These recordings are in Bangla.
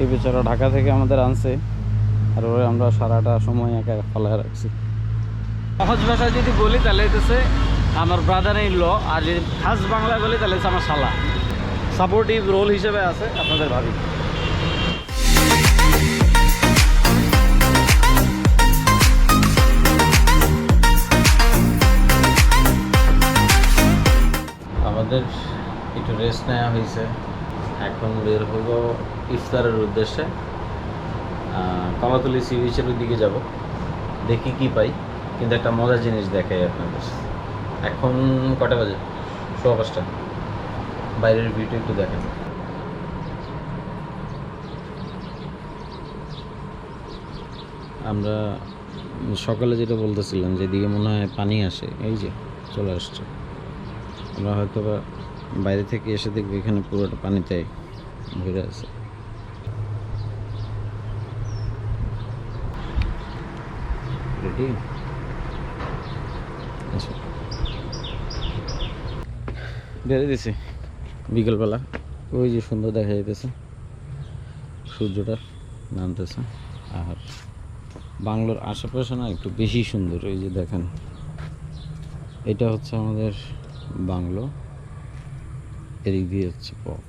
এই বেচারা ঢাকা থেকে আমাদের আনছে, আর ওরে আমরা সারাটা সময় একা ফলায় রাখছি। সহজ ভাষায় যদি বলি তাহলে হইতেছে আমার ব্রাদার ইন ল, আর যদি খাস বাংলা বলি তাহলে হচ্ছে আমার শালা। সাপোর্টিভ রোল হিসেবে আছে আপনাদের ভাবি। আমাদের একটু রেস্ট নেওয়া হয়েছে, এখন বের হবো ইফতারের উদ্দেশ্যে। কলাতলি সি বিচের দিকে যাব, দেখি কি পাই, কিন্তু একটা মজার জিনিস দেখাই আপনাদের। এখন কটা বাজে? 5:15। বাইরের ভিউটা একটু দেখেন। আমরা সকালে যেটা বলতেছিলাম যেদিকে মনে হয় পানি আসে, এই যে চলে আসছে। আমরা হয়তো বা বাইরে থেকে এসে দেখবো এখানে পুরোটা পানিতে ঘুরে আছে। রেডি? আচ্ছা, বেরিয়ে দিছি বিকেলবেলা। ওই যে সুন্দর দেখা যাইতেছে, সূর্যটা নামতেছে। আর বাংলোর আশেপাশে না একটু বেশি সুন্দর। এই যে দেখেন, এটা হচ্ছে আমাদের বাংলো, এদিক দিয়ে হচ্ছে পথ।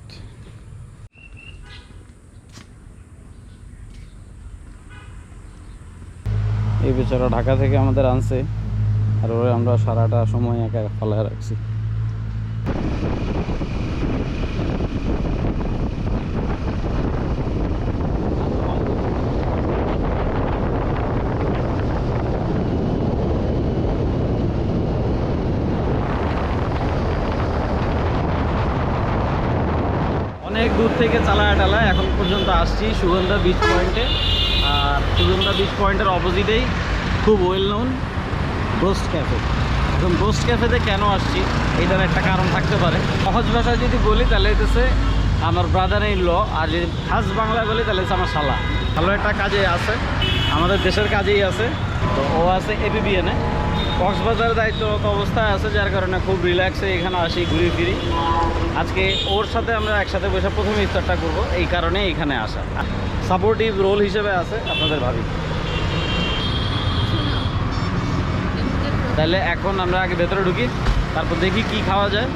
এই বেচারা ঢাকা থেকে আমাদের আনছে, আর ওরে আমরা সারাটা সময় একা ফলায় রাখছি। অনেক দূর থেকে চালায় টালায় এখন পর্যন্ত আসছি সুগন্ধা বিচ পয়েন্টে। আর সুগন্ধা বিচ পয়েন্টের অপোজিটেই খুব ওয়েল নোন রোস্ট ক্যাফে। এখন রোস্ট ক্যাফেতে কেন আসছি এটার একটা কারণ থাকতে পারে। সহজ ভাষায় যদি বলি তাহলে হইতেছে আমার ব্রাদার ইন ল, আর যদি খাস বাংলা বলি তাহলে হচ্ছে আমার শালা। ভালো একটা কাজে আছে, আমাদের দেশের কাজেই আছে। তো ও আছে এপিবিএনে, কক্সবাজারের দায়িত্বরত অবস্থায় আছে, যার কারণে খুব রিল্যাক্সে এখানে আসি, ঘুরে ফিরি। আজকে ওর সাথে আমরা একসাথে বসে প্রথমে ইফতারটা করবো, এই কারণে এইখানে আসা। সাপোর্টিভ রোল হিসেবে আছে আপনাদের ভাবি। তাহলে এখন আমরা আগে ভেতরে ঢুকি, তারপর দেখি কি খাওয়া যায়।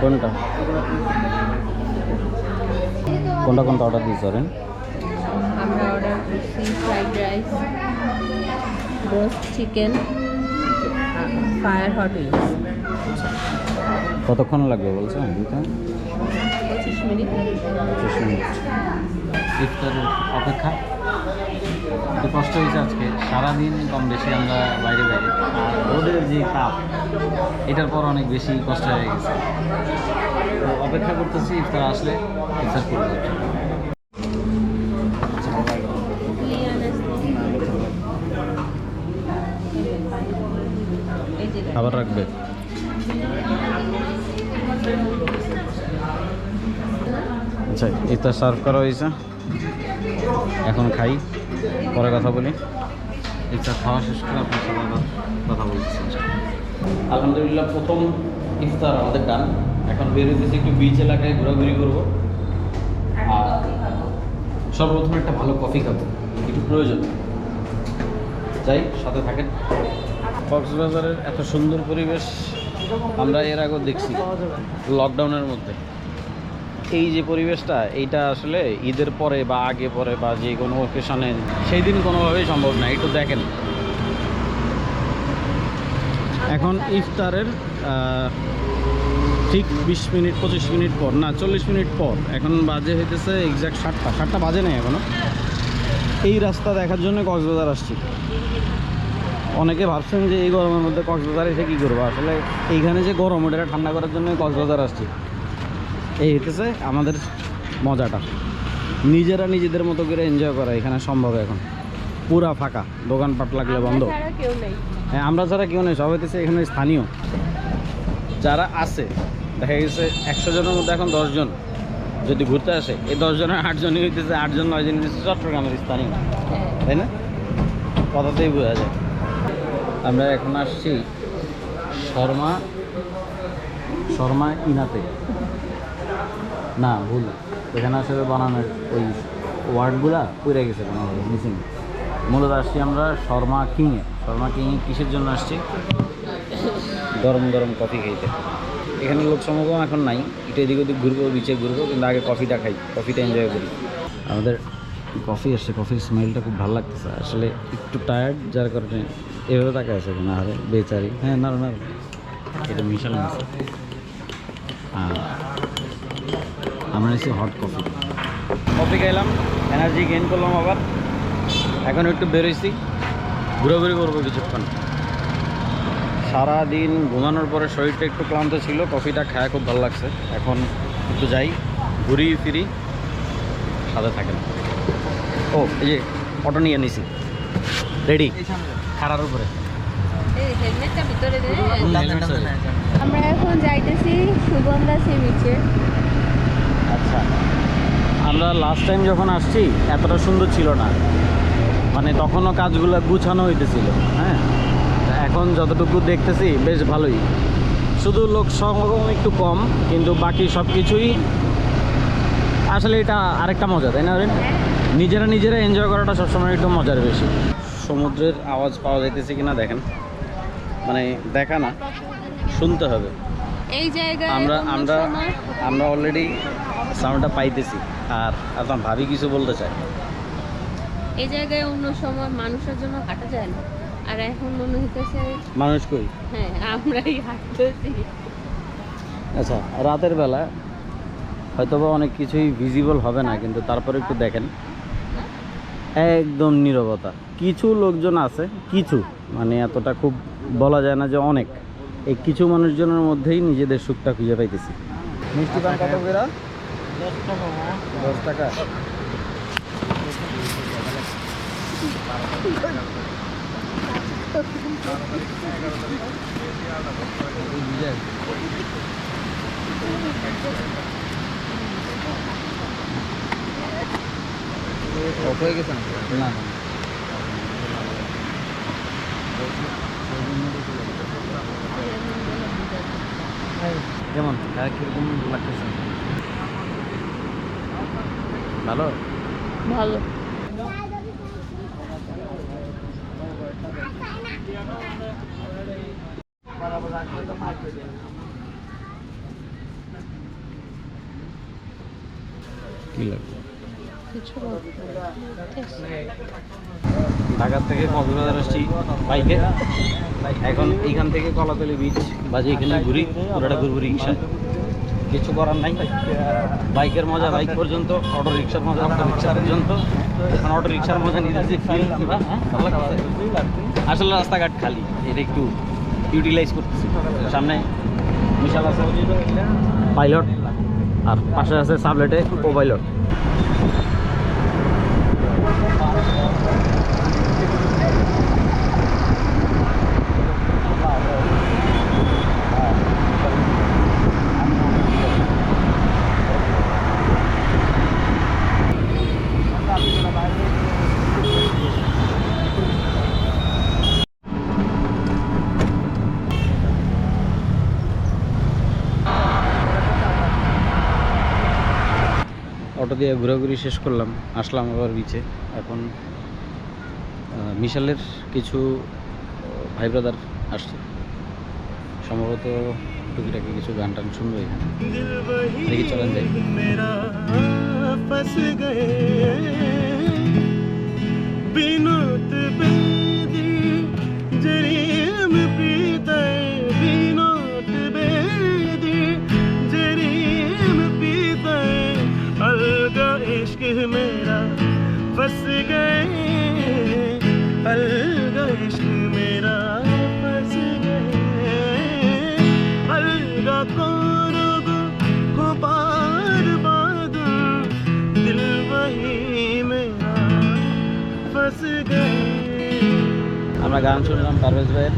কোনটা কোনটা কোনটা অর্ডার দিয়েছেন? আমরা অর্ডার করছি fried rice, roast chicken, fire hot wings. কতক্ষণ লাগবে বলছেন? 25 মিনিট। 25 মিনিট ইফতারের অপেক্ষা। একটু কষ্ট হয়েছে আজকে, সারাদিন কম বেশি আমরা বাইরে বাইরে, আর রোদের যে তাপ এটার পর অনেক বেশি কষ্ট হয়ে গেছে। তো অপেক্ষা করতেছি ইফতার আসলে ইফতার করবো। খাবার রাখবে? আচ্ছা, ইফতার সার্ভ করা হয়েছে, এখন খাই, পরে কথা বলি। ইফতার খাওয়া শেষ করে আপনার সাথে আবার কথা বলতেছি। আলহামদুলিল্লাহ প্রথম ইফতার আমাদের ডান। এখন বের হইতেছি একটু বিচ এলাকায় ঘোরাঘুরি করবো, আর সর্বপ্রথম একটা ভালো কফি খাবো, একটু প্রয়োজন। যাই, সাথে থাকেন। কক্সবাজারের এত সুন্দর পরিবেশ আমরা এর আগেও দেখছি লকডাউনের মধ্যে। এই যে পরিবেশটা, এইটা আসলে ঈদের পরে বা আগে পরে বা যে কোনো অকেশনে সেই দিন কোনোভাবেই সম্ভব না। একটু দেখেন, এখন ইফতারের ঠিক 20 মিনিট 25 মিনিট পর, না 40 মিনিট পর, এখন বাজে হইতেছে এক্স্যাক্ট 7টা বাজে নেই এখনও। এই রাস্তা দেখার জন্য কক্সবাজার আসছি। অনেকে ভাবছেন যে এই গরমের মধ্যে কক্সবাজার এসে কী করবো, আসলে এইখানে যে গরম ওটা ঠান্ডা করার জন্য কক্সবাজার আসছি। এই হইতেছে আমাদের মজাটা, নিজেরা নিজেদের মতো করে এনজয় করা এখানে সম্ভব। এখন পুরা ফাঁকা, দোকানপাট লাগলে বন্ধ। হ্যাঁ, আমরা যারা কেউ নেই, সব হইতেছে এখানে স্থানীয় যারা আছে। দেখা গেছে 100 জনের মধ্যে এখন 10 জন যদি ঘুরতে আসে, এই 10 জনের 8 জনই হইতেছে, 8 জন 9 জন হইতেছে চট্টগ্রামের স্থানীয়, তাই না? কথাতেই বোঝা যায়। আমরা এখন আসছি শর্মা ইনাতে, না ভুল, এখানে আসলে বানানোর ওই ওয়ার্ডগুলা পুড়ে গেছে মিসিং। মূলত আসছি আমরা শর্মা কিংয়ে কিসের জন্য আসছি? গরম গরম কফি খাইতে। এখানে লোক সমাগম এখন নাই, এটা এদিক ওদিক ঘুরবো, বিচে ঘুরবো, কিন্তু আগে কফিটা খাই, কফিটা এনজয় করি। আমাদের কফি আসছে, কফির স্মেলটা খুব ভালো লাগতেছে। আসলে একটু টায়ার্ড, যার কারণে এভাবে তাকে আছে না, আরে বেচারি। হ্যাঁ না না, এটা মিশাল আছে। আর আমরা এসে হট কফি খাইলাম, এনার্জি গেইন করলাম আবার। এখন একটু বেরোইছি, ঘোরাঘুরি করবো কিছুক্ষণ। সারাদিন ঘুমানোর পরে শরীরটা একটু ক্লান্ত ছিল, কফিটা খায় খুব ভালো লাগছে। এখন একটু যাই, ঘুরি ফিরি, সাথে থাকেন। ও এই যে অটো নিয়ে নিছি, রেডি খাড়ার উপরে। আমরা এখন যাইতেছি সুগন্ধা সি বিচে। আচ্ছা, আমরা লাস্ট টাইম যখন আসছি এতটা সুন্দর ছিল না, মানে তখনও কাজগুলো গুছানো হইতেছিল। হ্যাঁ, এখন যতটুকু দেখতেছি বেশ ভালোই, শুধু লোক সমাগম একটু কম, কিন্তু বাকি সব কিছুই আসলে এটা আরেকটা মজা, তাই না? নিজেরা এনজয় করাটা সবসময় একটু মজার বেশি। সমুদ্রের আওয়াজ পাওয়া যাইতেছে কিনা দেখেন, মানে দেখা না, শুনতে হবে। এই জায়গায় আমরা অলরেডি সাউন্ডটা পাইতেছি। আর আপনার ভাবি কিছু বলতে চাই। এই জায়গায় অন্য সময় মানুষের জন্য হাঁটা যায় না, আর এখন মনে হইতেছে মানুষ কই? হ্যাঁ, আমরাই হাঁটতেছি। আচ্ছা, রাতের বেলা হয়তোবা অনেক কিছুই ভিজিবল হবে না, কিন্তু তারপরে একটু দেখেন, একদম নীরবতা। কিছু লোকজন আছে, কিছু, মানে এতটা খুব বলা যায় না যে অনেক, এই কিছু মানুষজনের মধ্যেই নিজেদের সুখটা খুঁজে পাইতেছি। মিষ্টি পান কত করে? 10 টাকা। হয়ে গেছে না? কেমন কিরকম লাগতেছে? ভালো ভালো। কি লাগবে? কিছু ঢাকা থেকে কক্সবাজার আসছি বাইকে। এখন এইখান থেকে কলাতলি বিচ বাজে এখানে ঘুরি, পুরোটা ঘুরবো রিক্সায়। কিছু করার নাই, বাইকের মজা বাইক পর্যন্ত, অটো রিক্সার মজা অটো রিক্সা পর্যন্ত। এখন অটো রিক্সার মজা নিতেছি, আসলে রাস্তাঘাট খালি, এটা একটু ইউটিলাইজ করতেছি। সামনে বিশাল আছে পাইলট, আর পাশে আছে সাবলেটে ও পাইলট। অটো দিয়ে ঘোরাঘুরি শেষ করলাম, আসলাম আবার বিচে। এখন মিশালের কিছু ভাই ব্রাদার আসছে, সম্ভবত টুকিটাকি কিছু গান টান শুনবো এখানে। দেখি চলেন যাই। मेरा फंस गए अलगा इश्क मेरा फंस गए अलगा को बार बाद दिल वही मेरा फंस गए। আমরা গান শুনলাম পারভেজ ভাইয়ের,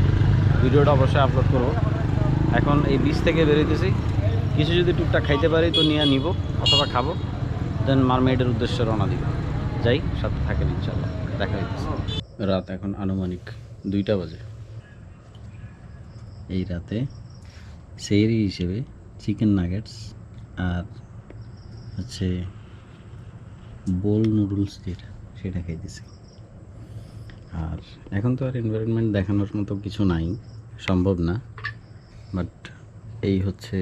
ভিডিওটা অবশ্যই আপলোড করব। এখন এই বিচ থেকে বেরোতেছি, কিছু যদি টুকটাক খাইতে পারি তো নিয়ে নিব, অথবা খাবো, দেন মারমেইডের উদ্দেশ্যে রওনা দিব। যাই, সাথে থাকেন ইনশাল্লাহ, দেখা হচ্ছে। রাত এখন আনুমানিক 2টা বাজে। এই রাতে সেহরি হিসেবে চিকেন নাগেটস আর হচ্ছে বোল নুডলস যেটা সেটা খাইতেছি। আর এখন তো আর এনভায়রনমেন্ট দেখানোর মতো কিছু নাই, সম্ভব না, বাট এই হচ্ছে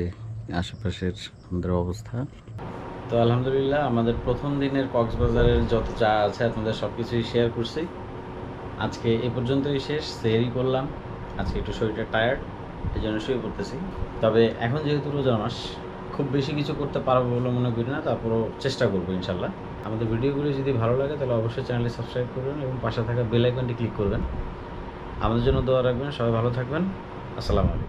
আশেপাশের আমাদের অবস্থা। তো আলহামদুলিল্লাহ আমাদের প্রথম দিনের কক্সবাজারের যত যা আছে আপনাদের সব কিছুই শেয়ার করছি। আজকে এ পর্যন্তই শেষ। সেহরি করলাম, আজকে একটু শরীরটা টায়ার্ড, এই জন্য শুয়ে পড়তেছি। তবে এখন যেহেতু রোজা মাস, খুব বেশি কিছু করতে পারবো বলে মনে করি না, তারপরও চেষ্টা করবো ইনশাল্লাহ। আমাদের ভিডিওগুলো যদি ভালো লাগে তাহলে অবশ্যই চ্যানেলটি সাবস্ক্রাইব করবেন এবং পাশে থাকা বেল আইকনটি ক্লিক করবেন। আমাদের জন্য দোয়া রাখবেন। সবাই ভালো থাকবেন। আসসালামু আলাইকুম।